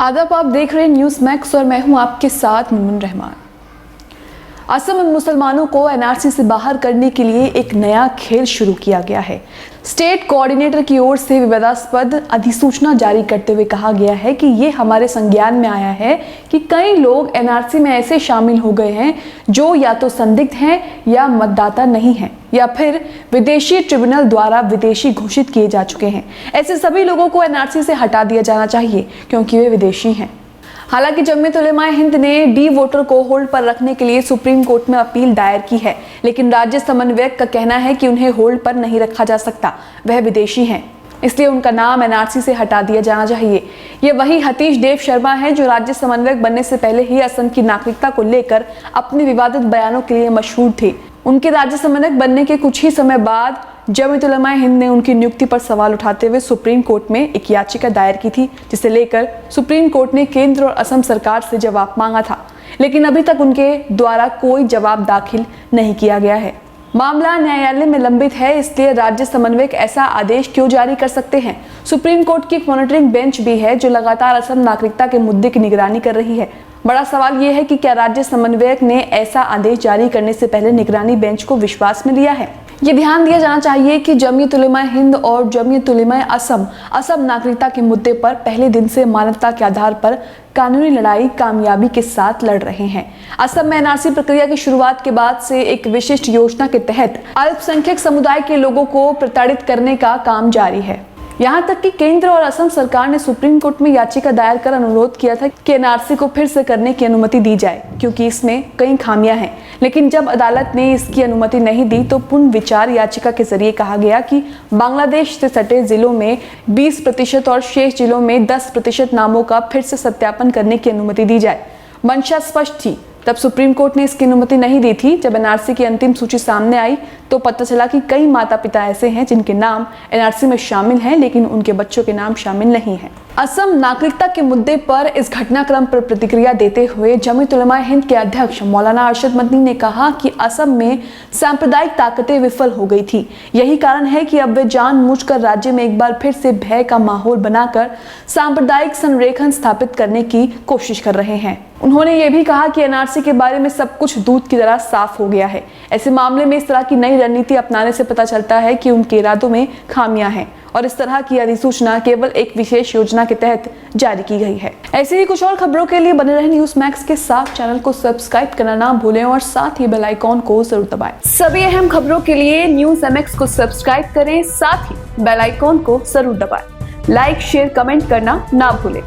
आदाब, आप देख रहे हैं न्यूज़ मैक्स और मैं हूं आपके साथ मुनमुन रहमान। असम में मुसलमानों को एनआरसी से बाहर करने के लिए एक नया खेल शुरू किया गया है। स्टेट कोऑर्डिनेटर की ओर से विवादास्पद अधिसूचना जारी करते हुए कहा गया है कि ये हमारे संज्ञान में आया है कि कई लोग एनआरसी में ऐसे शामिल हो गए हैं जो या तो संदिग्ध हैं या मतदाता नहीं हैं या फिर विदेशी ट्रिब्यूनल द्वारा विदेशी घोषित किए जा चुके हैं। ऐसे सभी लोगों को एनआरसी से हटा दिया जाना चाहिए क्योंकि वे विदेशी हैं। हालांकि जमीयत उलेमा हिंद ने डी वोटर को होल्ड पर रखने के लिए सुप्रीम कोर्ट में अपील दायर की है, लेकिन राज्य समन्वयक का कहना है कि उन्हें होल्ड पर नहीं रखा जा सकता, वह विदेशी हैं, इसलिए उनका नाम एनआरसी से हटा दिया जाना चाहिए। ये वही हतीश देव शर्मा है जो राज्य समन्वयक बनने से पहले ही असम की नागरिकता को लेकर अपने विवादित बयानों के लिए मशहूर थे। उनके राज्य समन्वयक बनने के कुछ ही समय बाद जमीयत उलेमा हिंद ने उनकी नियुक्ति पर सवाल उठाते हुए सुप्रीम कोर्ट में एक याचिका दायर की थी, जिसे लेकर सुप्रीम कोर्ट ने केंद्र और असम सरकार से जवाब मांगा था, लेकिन अभी तक उनके द्वारा कोई जवाब दाखिल नहीं किया गया है। मामला न्यायालय में लंबित है, इसलिए राज्य समन्वयक ऐसा आदेश क्यों जारी कर सकते हैं। सुप्रीम कोर्ट की एक मॉनिटरिंग बेंच भी है जो लगातार असम नागरिकता के मुद्दे की निगरानी कर रही है। बड़ा सवाल यह है कि क्या राज्य समन्वयक ने ऐसा आदेश जारी करने से पहले निगरानी बेंच को विश्वास में लिया है। ये ध्यान दिया जाना चाहिए कि जमीयत उलेमा हिंद और जमीयत उलेमा असम नागरिकता के मुद्दे पर पहले दिन से मानवता के आधार पर कानूनी लड़ाई कामयाबी के साथ लड़ रहे हैं। असम में एनआरसी प्रक्रिया की शुरुआत के बाद से एक विशिष्ट योजना के तहत अल्पसंख्यक समुदाय के लोगों को प्रताड़ित करने का काम जारी है। यहाँ तक कि केंद्र और असम सरकार ने सुप्रीम कोर्ट में याचिका दायर कर अनुरोध किया था कि एनआरसी को फिर से करने की अनुमति दी जाए क्योंकि इसमें कई खामियां हैं, लेकिन जब अदालत ने इसकी अनुमति नहीं दी तो पुनर्विचार याचिका के जरिए कहा गया कि बांग्लादेश से सटे जिलों में 20% और शेष जिलों में 10% नामों का फिर से सत्यापन करने की अनुमति दी जाए। मंशा स्पष्ट थी, तब सुप्रीम कोर्ट ने इसकी अनुमति नहीं दी थी। जब एनआरसी की अंतिम सूची सामने आई तो पता चला कि कई माता पिता ऐसे हैं जिनके नाम एनआरसी में शामिल हैं लेकिन उनके बच्चों के नाम शामिल नहीं हैं। असम नागरिकता के मुद्दे पर इस घटनाक्रम पर प्रतिक्रिया देते हुए जमीयत उलेमा हिंद के अध्यक्ष मौलाना अरशद मदनी ने कहा कि असम में सांप्रदायिक ताकतें विफल हो गई थी। यही कारण है कि अब वे जानबूझकर राज्य में एक बार फिर से भय का माहौल बनाकर सांप्रदायिक संरेखन स्थापित करने की कोशिश कर रहे हैं। उन्होंने ये भी कहा कि एनआरसी के बारे में सब कुछ दूध की तरह साफ हो गया है। ऐसे मामले में इस तरह की नई रणनीति अपनाने से पता चलता है कि उनके इरादों में खामियां हैं और इस तरह की अधिसूचना केवल एक विशेष योजना के तहत जारी की गई है। ऐसे ही कुछ और खबरों के लिए बने रहे न्यूज़ मैक्स के साथ। चैनल को सब्सक्राइब करना ना भूलें और साथ ही बेल आइकॉन को जरूर दबाएं। सभी अहम खबरों के लिए न्यूज़ मैक्स को सब्सक्राइब करें, साथ ही बेल आइकॉन को जरूर दबाएं। लाइक, शेयर, कमेंट करना ना भूलें।